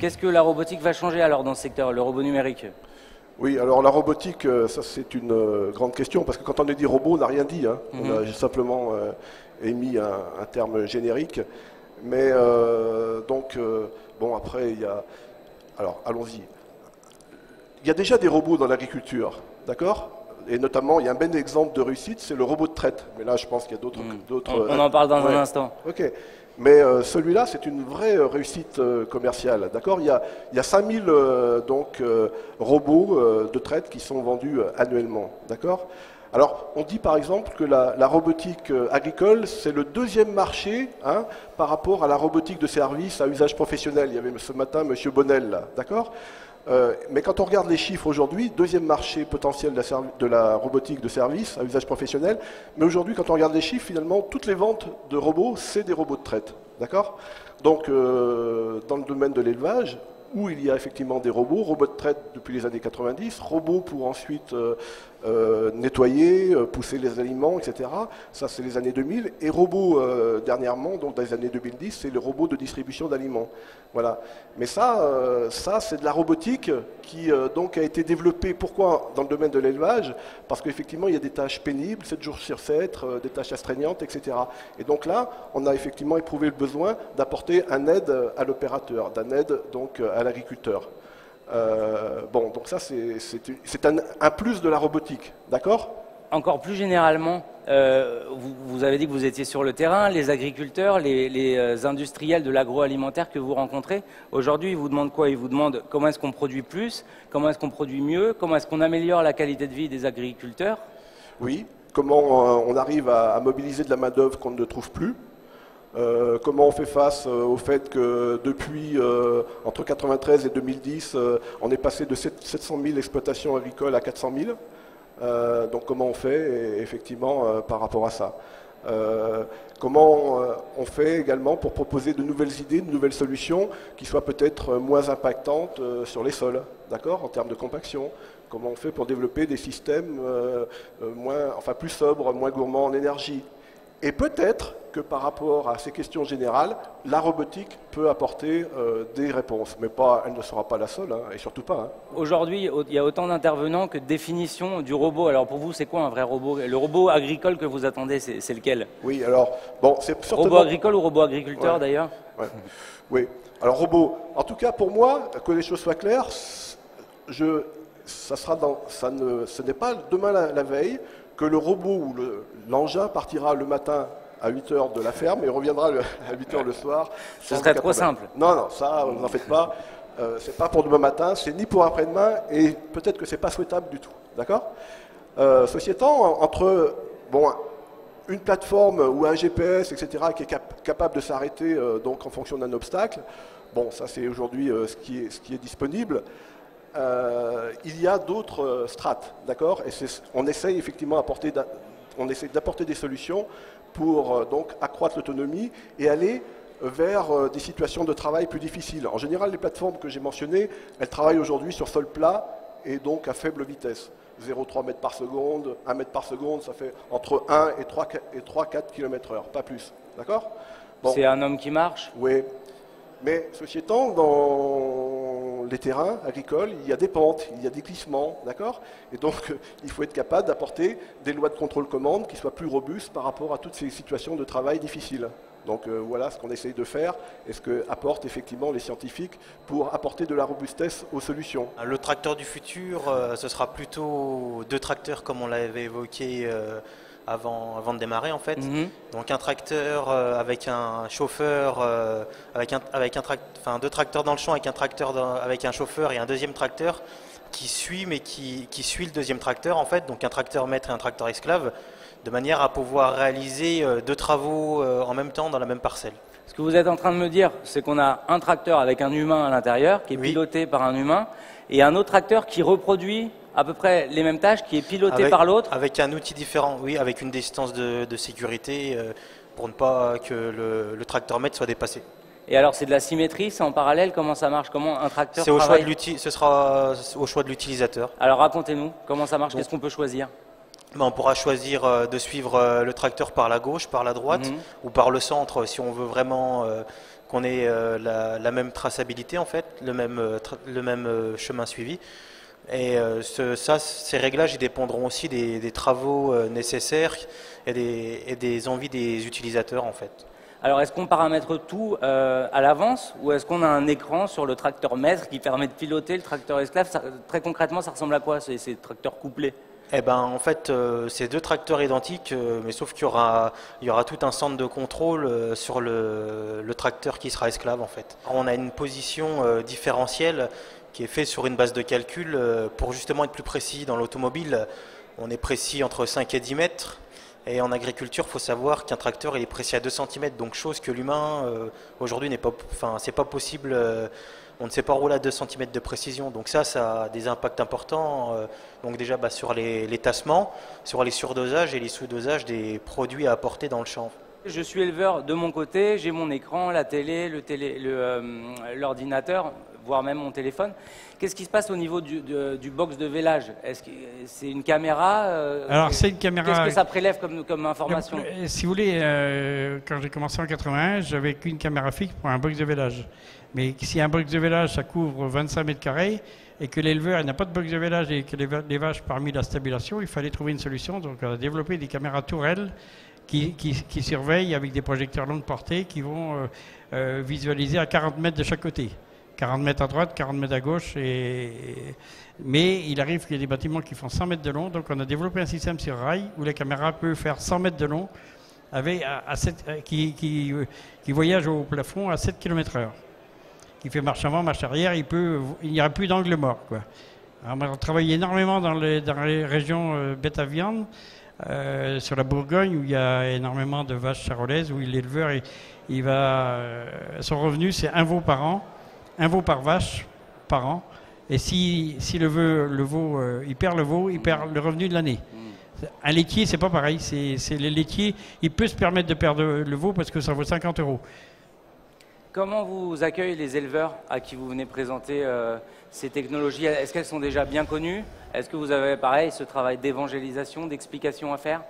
Qu'est-ce que la robotique va changer alors dans ce secteur, le robot numérique? Oui, alors la robotique, ça c'est une grande question, parce que quand on a dit robot, on n'a rien dit. Hein. On a simplement émis un terme générique. Mais bon, après, il y a... Alors, allons-y. Il y a déjà des robots dans l'agriculture, d'accord? Et notamment, il y a un bel exemple de réussite, c'est le robot de traite. Mais là, je pense qu'il y a d'autres... On en parle dans un instant. Ok. Mais celui-là, c'est une vraie réussite commerciale, d'accord? Il y a 5000 robots de traite qui sont vendus annuellement, d'accord? Alors, on dit par exemple que la robotique agricole, c'est le deuxième marché par rapport à la robotique de service à usage professionnel. Il y avait ce matin M. Bonnel, là, d'accord? Mais quand on regarde les chiffres aujourd'hui, deuxième marché potentiel de la robotique de service à usage professionnel, mais aujourd'hui, quand on regarde les chiffres, finalement, toutes les ventes de robots, c'est des robots de traite, d'accord? Donc, dans le domaine de l'élevage, où il y a effectivement des robots de traite depuis les années 90, robots pour ensuite nettoyer, pousser les aliments, etc. Ça, c'est les années 2000. Et robots, dernièrement, donc dans les années 2010, c'est le robot de distribution d'aliments. Voilà. Mais ça c'est de la robotique qui donc a été développée. Pourquoi dans le domaine de l'élevage? Parce qu'effectivement, il y a des tâches pénibles, 7 jours sur 7, des tâches astreignantes, etc. Et donc là, on a effectivement éprouvé le besoin d'apporter un aide à l'opérateur, d'un aide donc à l'agriculteur. Bon, donc ça, c'est un plus de la robotique, d'accord? Encore plus généralement, vous avez dit que vous étiez sur le terrain, les agriculteurs, les industriels de l'agroalimentaire que vous rencontrez, aujourd'hui, ils vous demandent quoi? Ils vous demandent comment est-ce qu'on produit plus, comment est-ce qu'on produit mieux, comment est-ce qu'on améliore la qualité de vie des agriculteurs? Oui, comment on arrive à mobiliser de la main-d'œuvre qu'on ne trouve plus. Comment on fait face au fait que depuis entre 1993 et 2010, on est passé de 700 000 exploitations agricoles à 400 000. Donc comment on fait effectivement par rapport à ça? Comment on fait également pour proposer de nouvelles idées, de nouvelles solutions qui soient peut-être moins impactantes sur les sols, d'accord, en termes de compaction? Comment on fait pour développer des systèmes plus sobres, moins gourmands en énergie? Et peut-être que par rapport à ces questions générales, la robotique peut apporter des réponses. Mais elle ne sera pas la seule, et surtout pas. Aujourd'hui, il y a autant d'intervenants que de définitions du robot. Alors pour vous, c'est quoi un vrai robot? Le robot agricole que vous attendez, c'est lequel? Oui, alors, bon, c'est certainement... Robot agricole ou robot agriculteur d'ailleurs? Oui, alors robot. En tout cas, pour moi, que les choses soient claires, ce n'est pas demain la veille que le robot ou l'engin partira le matin à 8 h de la ferme et reviendra à 8 h le soir. Ce serait trop simple. Non, ça, vous n'en faites pas. C'est pas pour demain matin, c'est ni pour après-demain, et peut-être que c'est pas souhaitable du tout. D'accord? Ceci étant, entre une plateforme ou un GPS, etc., qui est capable de s'arrêter donc en fonction d'un obstacle, bon, ça c'est aujourd'hui ce qui est disponible. Il y a d'autres strates, d'accord? Et on essaye effectivement d'apporter des solutions pour donc accroître l'autonomie et aller vers des situations de travail plus difficiles. En général, les plateformes que j'ai mentionnées, elles travaillent aujourd'hui sur sol plat et donc à faible vitesse. 0,3 mètres par seconde, 1 mètre par seconde, ça fait entre 1 et 3-4 km/h, pas plus. D'accord? Bon. C'est un homme qui marche? Oui. Mais ceci étant, dans les terrains agricoles, il y a des pentes, il y a des glissements, d'accord? Et donc, il faut être capable d'apporter des lois de contrôle-commande qui soient plus robustes par rapport à toutes ces situations de travail difficiles. Donc voilà ce qu'on essaye de faire et ce qu'apportent effectivement les scientifiques pour apporter de la robustesse aux solutions. Le tracteur du futur, ce sera plutôt 2 tracteurs comme on l'avait évoqué avant de démarrer en fait. Donc un tracteur avec un chauffeur, deux tracteurs dans le champ avec un tracteur avec un chauffeur et un deuxième tracteur qui suit le deuxième tracteur en fait, donc un tracteur maître et un tracteur esclave, de manière à pouvoir réaliser 2 travaux en même temps dans la même parcelle. Ce que vous êtes en train de me dire, c'est qu'on a un tracteur avec un humain à l'intérieur, qui est piloté par un humain, et un autre tracteur qui reproduit à peu près les mêmes tâches, qui est piloté par l'autre. Avec un outil différent, oui, avec une distance de sécurité pour ne pas que le tracteur maître soit dépassé. Et alors c'est de la symétrie, c'est en parallèle, comment ça marche? Comment un tracteur travaille? Ce sera au choix de l'utilisateur. Alors racontez-nous, comment ça marche? Qu'est-ce qu'on peut choisir? On pourra choisir de suivre le tracteur par la gauche, par la droite ou par le centre si on veut vraiment qu'on ait la même traçabilité en fait, le même chemin suivi. Et ces réglages ils dépendront aussi des travaux nécessaires et des envies des utilisateurs en fait. Alors, est-ce qu'on paramètre tout à l'avance ou est-ce qu'on a un écran sur le tracteur maître qui permet de piloter le tracteur esclave? Très concrètement, ça ressemble à quoi ces tracteurs couplés? Eh ben, en fait, c'est deux tracteurs identiques, mais sauf qu'il y aura tout un centre de contrôle sur le tracteur qui sera esclave en fait. On a une position différentielle qui est faite sur une base de calcul pour justement être plus précis. Dans l'automobile, on est précis entre 5 et 10 mètres. Et en agriculture, il faut savoir qu'un tracteur il est précis à 2 cm, donc chose que l'humain aujourd'hui n'est pas, enfin c'est pas possible. On ne sait pas rouler à 2 cm de précision, donc ça a des impacts importants. Donc déjà sur les tassements, sur les surdosages et les sous-dosages des produits à apporter dans le champ. Je suis éleveur de mon côté, j'ai mon écran, la télé, l'ordinateur, voire même mon téléphone. Qu'est-ce qui se passe au niveau du box de vélage? Est-ce que c'est une caméra Alors c'est une caméra. Qu'est-ce que ça prélève comme information? Si vous voulez, quand j'ai commencé en 81, j'avais qu'une caméra fixe pour un box de vélage. Mais si un box de vélage, ça couvre 25 mètres carrés, et que l'éleveur n'a pas de box de vélage et que les vaches parmi la stabulation, il fallait trouver une solution. Donc on a développé des caméras tourelles qui surveillent avec des projecteurs longue portée qui vont visualiser à 40 mètres de chaque côté. 40 mètres à droite, 40 mètres à gauche. Mais il arrive qu'il y ait des bâtiments qui font 100 mètres de long. Donc on a développé un système sur rail où la caméra peut faire 100 mètres de long qui voyage au plafond à 7 km/h. Qui fait marche avant, marche arrière. Il n'y aura plus d'angle mort, quoi. Alors, on travaille énormément dans les régions bêtes à viande. Sur la Bourgogne où il y a énormément de vaches charolaises, où l'éleveur son revenu c'est un veau par an, un veau par vache par an, et si le veau il perd le veau, il perd le revenu de l'année. Un laitier c'est pas pareil, c'est les laitiers, il peut se permettre de perdre le veau parce que ça vaut 50 €. Comment vous accueillent les éleveurs à qui vous venez présenter ces technologies? Est-ce qu'elles sont déjà bien connues? Est-ce que vous avez, pareil, ce travail d'évangélisation, d'explication à faire?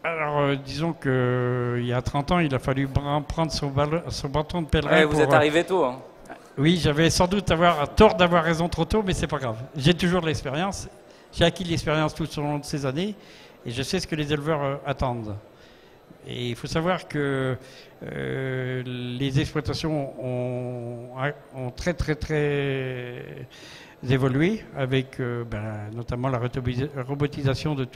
Alors, disons qu'il y a 30 ans, il a fallu prendre son bâton de pèlerin. Ouais, vous êtes arrivé tôt. Hein. Oui, j'avais sans doute tort d'avoir raison trop tôt, mais c'est pas grave. J'ai toujours de l'expérience. J'ai acquis de l'expérience tout au long de ces années et je sais ce que les éleveurs attendent. Et il faut savoir que les exploitations ont très évolué avec notamment la robotisation de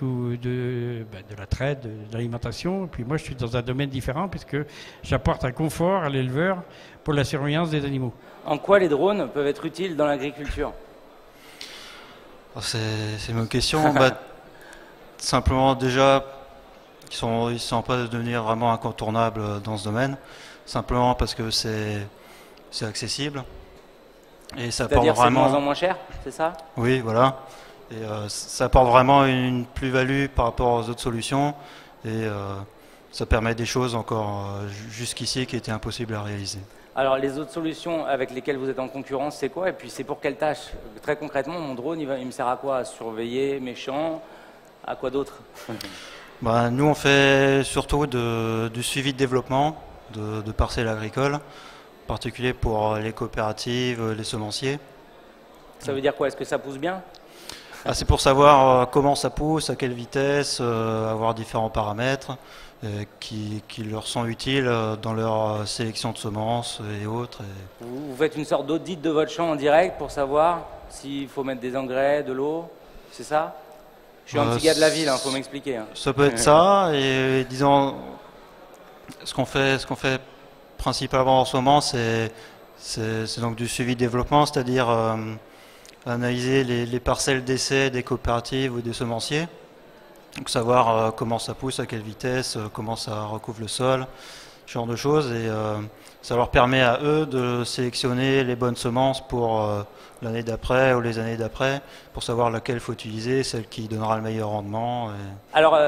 la traite, de l'alimentation. Et puis moi, je suis dans un domaine différent puisque j'apporte un confort à l'éleveur pour la surveillance des animaux. En quoi les drones peuvent être utiles dans l'agriculture? C'est une bonne question. Simplement déjà, ils ne sont pas de devenir vraiment incontournables dans ce domaine, simplement parce que c'est accessible. Et ça apporte vraiment... C'est de moins en moins cher, c'est ça? Oui, voilà. Et ça apporte vraiment une plus-value par rapport aux autres solutions. Et ça permet des choses encore jusqu'ici qui étaient impossibles à réaliser. Alors les autres solutions avec lesquelles vous êtes en concurrence, c'est quoi? Et puis c'est pour quelle tâche? Très concrètement, mon drone, il me sert à quoi? À surveiller mes champs? À quoi d'autre? Nous, on fait surtout du suivi de développement de parcelles agricoles, en particulier pour les coopératives, les semenciers. Ça veut dire quoi? Est-ce que ça pousse bien? C'est pour savoir comment ça pousse, à quelle vitesse, avoir différents paramètres qui leur sont utiles dans leur sélection de semences et autres. Vous faites une sorte d'audit de votre champ en direct pour savoir s'il faut mettre des engrais, de l'eau, c'est ça? Je suis un petit gars de la ville, faut m'expliquer. Ça peut être ça, et disons, ce qu'on fait principalement en ce moment, c'est donc du suivi de développement, c'est-à-dire analyser les parcelles d'essai des coopératives ou des semenciers, donc savoir comment ça pousse, à quelle vitesse, comment ça recouvre le sol, ce genre de choses, et ça leur permet à eux de sélectionner les bonnes semences pour l'année d'après ou les années d'après, pour savoir laquelle il faut utiliser, celle qui donnera le meilleur rendement. Alors,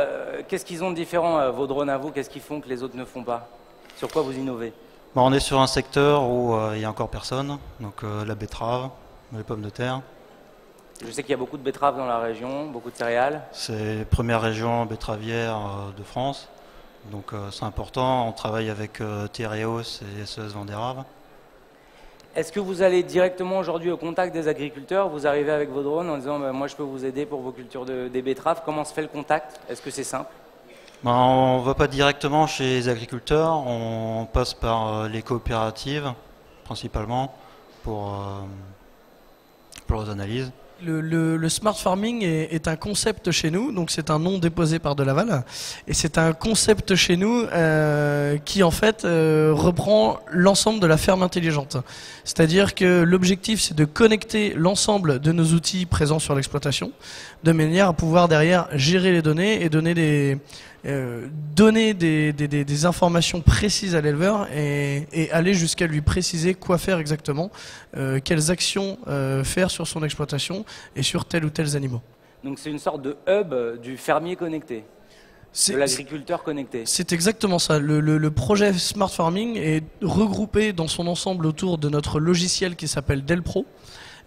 qu'est-ce qu'ils ont de différent, vos drones à vous? Qu'est-ce qu'ils font que les autres ne font pas? Sur quoi vous innovez? On est sur un secteur où il n'y a encore personne, donc la betterave, les pommes de terre. Je sais qu'il y a beaucoup de betteraves dans la région, beaucoup de céréales. C'est la première région betteravière de France. Donc c'est important, on travaille avec Tereos et SES Vendérave. Est-ce que vous allez directement aujourd'hui au contact des agriculteurs? Vous arrivez avec vos drones en disant moi je peux vous aider pour vos cultures des betteraves. Comment se fait le contact? Est-ce que c'est simple? On ne va pas directement chez les agriculteurs, on passe par les coopératives principalement pour les analyses. Le smart farming est un concept chez nous, donc c'est un nom déposé par Delaval, et c'est un concept chez nous qui en fait reprend l'ensemble de la ferme intelligente. C'est-à-dire que l'objectif c'est de connecter l'ensemble de nos outils présents sur l'exploitation, de manière à pouvoir derrière gérer les données et donner des informations précises à l'éleveur et aller jusqu'à lui préciser quoi faire exactement, quelles actions faire sur son exploitation et sur tel ou tels animaux. Donc c'est une sorte de hub du fermier connecté, de l'agriculteur connecté. C'est exactement ça. Le projet Smart Farming est regroupé dans son ensemble autour de notre logiciel qui s'appelle Delpro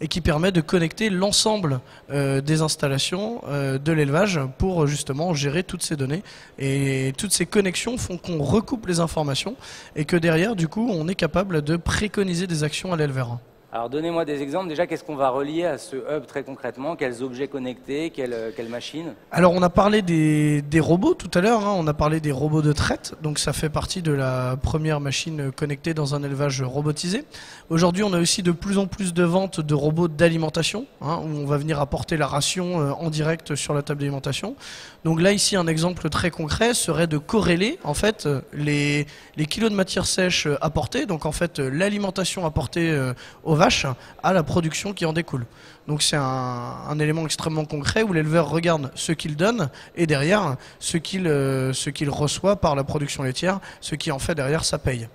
et qui permet de connecter l'ensemble des installations de l'élevage pour justement gérer toutes ces données. Et toutes ces connexions font qu'on recoupe les informations et que derrière, du coup, on est capable de préconiser des actions à l'éleveur. Alors donnez-moi des exemples. Déjà, qu'est-ce qu'on va relier à ce hub très concrètement? Quels objets connectés? Quelles machines? Alors on a parlé des robots tout à l'heure, hein. On a parlé des robots de traite, donc ça fait partie de la première machine connectée dans un élevage robotisé. Aujourd'hui on a aussi de plus en plus de ventes de robots d'alimentation, hein, où on va venir apporter la ration en direct sur la table d'alimentation. Donc là ici un exemple très concret serait de corréler en fait les kilos de matière sèche apportés, donc en fait l'alimentation apportée aux vaches à la production qui en découle. Donc c'est un élément extrêmement concret où l'éleveur regarde ce qu'il donne et derrière ce qu'il reçoit par la production laitière, ce qui en fait derrière ça paye.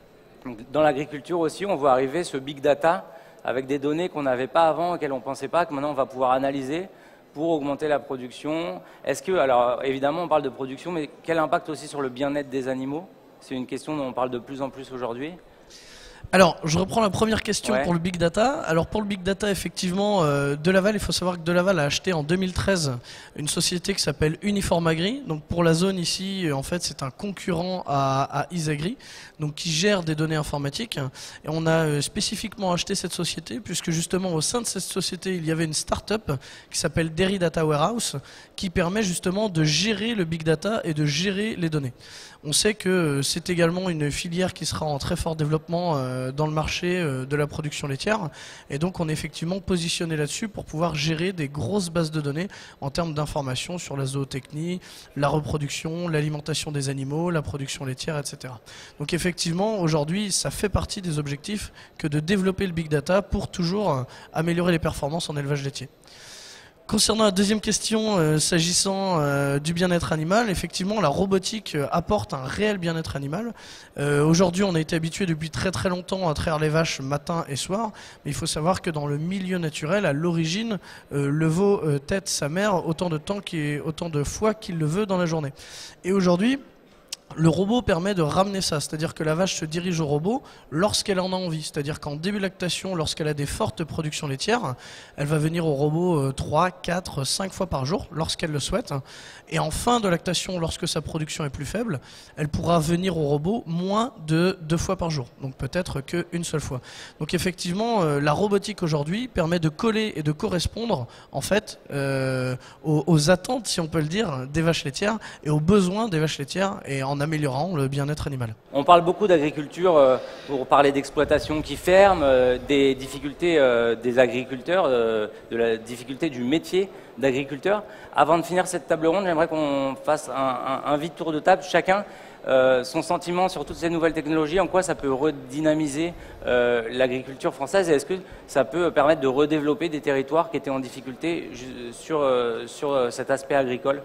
Dans l'agriculture aussi, on voit arriver ce big data avec des données qu'on n'avait pas avant, auxquelles on ne pensait pas, que maintenant on va pouvoir analyser pour augmenter la production. Est-ce que, alors évidemment on parle de production, mais quel impact aussi sur le bien-être des animaux? C'est une question dont on parle de plus en plus aujourd'hui. Alors, je reprends la première question Ouais. pour le Big Data. Alors, pour le Big Data, effectivement, Delaval, il faut savoir que Delaval a acheté en 2013 une société qui s'appelle Uniform Agri. Donc, pour la zone ici, en fait, c'est un concurrent à Isagri, donc qui gère des données informatiques. Et on a spécifiquement acheté cette société puisque justement, au sein de cette société, il y avait une start-up qui s'appelle Derry Data Warehouse qui permet justement de gérer le Big Data et de gérer les données. On sait que c'est également une filière qui sera en très fort développement dans le marché de la production laitière. Et donc on est effectivement positionné là-dessus pour pouvoir gérer des grosses bases de données en termes d'informations sur la zootechnie, la reproduction, l'alimentation des animaux, la production laitière, etc. Donc effectivement, aujourd'hui, ça fait partie des objectifs que de développer le big data pour toujours améliorer les performances en élevage laitier. Concernant la deuxième question, s'agissant du bien-être animal, effectivement la robotique apporte un réel bien-être animal. Aujourd'hui on a été habitué depuis très très longtemps à traire les vaches matin et soir, mais il faut savoir que dans le milieu naturel, à l'origine, le veau tète sa mère autant de fois qu'il le veut dans la journée. Et aujourd'hui, le robot permet de ramener ça, c'est-à-dire que la vache se dirige au robot lorsqu'elle en a envie. C'est-à-dire qu'en début de lactation, lorsqu'elle a des fortes productions laitières, elle va venir au robot 3, 4, 5 fois par jour lorsqu'elle le souhaite. Et en fin de lactation, lorsque sa production est plus faible, elle pourra venir au robot moins de 2 fois par jour. Donc peut-être qu'une seule fois. Donc effectivement, la robotique aujourd'hui permet de coller et de correspondre en fait aux attentes, si on peut le dire, des vaches laitières et aux besoins des vaches laitières et en améliorant le bien-être animal. On parle beaucoup d'agriculture pour parler d'exploitation qui ferme, des difficultés des agriculteurs, de la difficulté du métier d'agriculteur. Avant de finir cette table ronde, j'aimerais qu'on fasse un vite tour de table, chacun son sentiment sur toutes ces nouvelles technologies, en quoi ça peut redynamiser l'agriculture française et est-ce que ça peut permettre de redévelopper des territoires qui étaient en difficulté sur cet aspect agricole.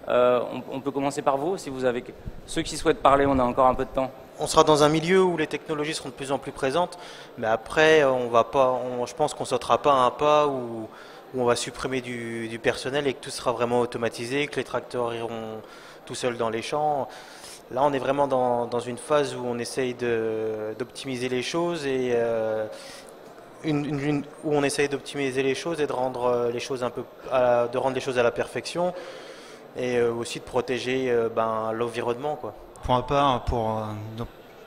On peut commencer par vous, si vous avez ceux qui souhaitent parler, on a encore un peu de temps. On sera dans un milieu où les technologies seront de plus en plus présentes, mais après, je pense qu'on ne sautera pas un pas où on va supprimer du personnel et que tout sera vraiment automatisé, que les tracteurs iront tout seuls dans les champs. Là, on est vraiment dans une phase où on essaye d'optimiser les choses et où on essaye d'optimiser les choses et de rendre les choses à la perfection et aussi de protéger l'environnement, quoi. Pour ma part, pour le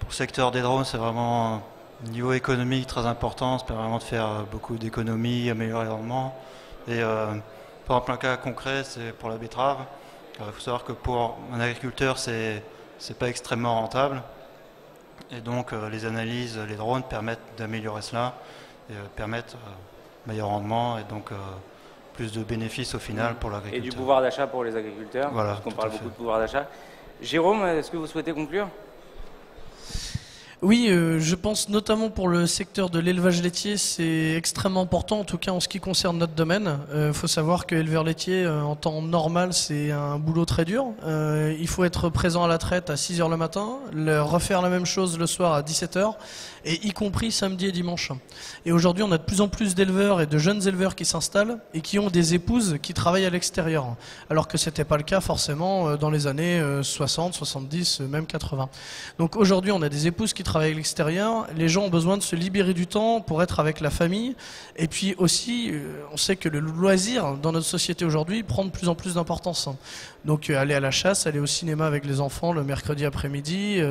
secteur des drones, c'est vraiment un niveau économique très important. Ça permet vraiment de faire beaucoup d'économies, améliorer le rendement. Et par exemple, un cas concret, c'est pour la betterave. Il faut savoir que pour un agriculteur, c'est pas extrêmement rentable. Et donc, les analyses, les drones permettent d'améliorer cela et permettent meilleur rendement et donc plus de bénéfices au final pour l'agriculteur. Et du pouvoir d'achat pour les agriculteurs, voilà, parce qu'on parle beaucoup de pouvoir d'achat. Jérôme, est-ce que vous souhaitez conclure ? Oui, je pense notamment pour le secteur de l'élevage laitier, c'est extrêmement important, en tout cas en ce qui concerne notre domaine. Faut savoir que éleveur laitier, en temps normal, c'est un boulot très dur. Il faut être présent à la traite à 6 h le matin, refaire la même chose le soir à 17 h, et y compris samedi et dimanche. Et aujourd'hui, on a de plus en plus d'éleveurs et de jeunes éleveurs qui s'installent et qui ont des épouses qui travaillent à l'extérieur, alors que c'était pas le cas forcément dans les années 60, 70, même 80. Donc aujourd'hui, on a des épouses qui travaillent à l'extérieur, les gens ont besoin de se libérer du temps pour être avec la famille, et puis aussi, on sait que le loisir dans notre société aujourd'hui prend de plus en plus d'importance. Donc aller à la chasse, aller au cinéma avec les enfants le mercredi après-midi,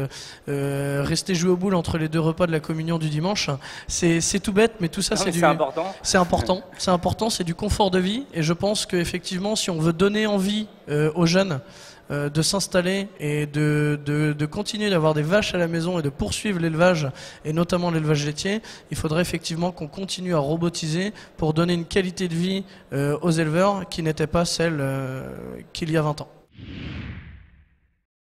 rester jouer aux boules entre les deux repas de la communion du dimanche, c'est tout bête, mais tout ça c'est important. C'est important, c'est important, c'est du confort de vie, et je pense qu'effectivement, si on veut donner envie aux jeunes de s'installer et de continuer d'avoir des vaches à la maison et de poursuivre l'élevage, et notamment l'élevage laitier, il faudrait effectivement qu'on continue à robotiser pour donner une qualité de vie aux éleveurs qui n'était pas celle qu'il y a 20 ans.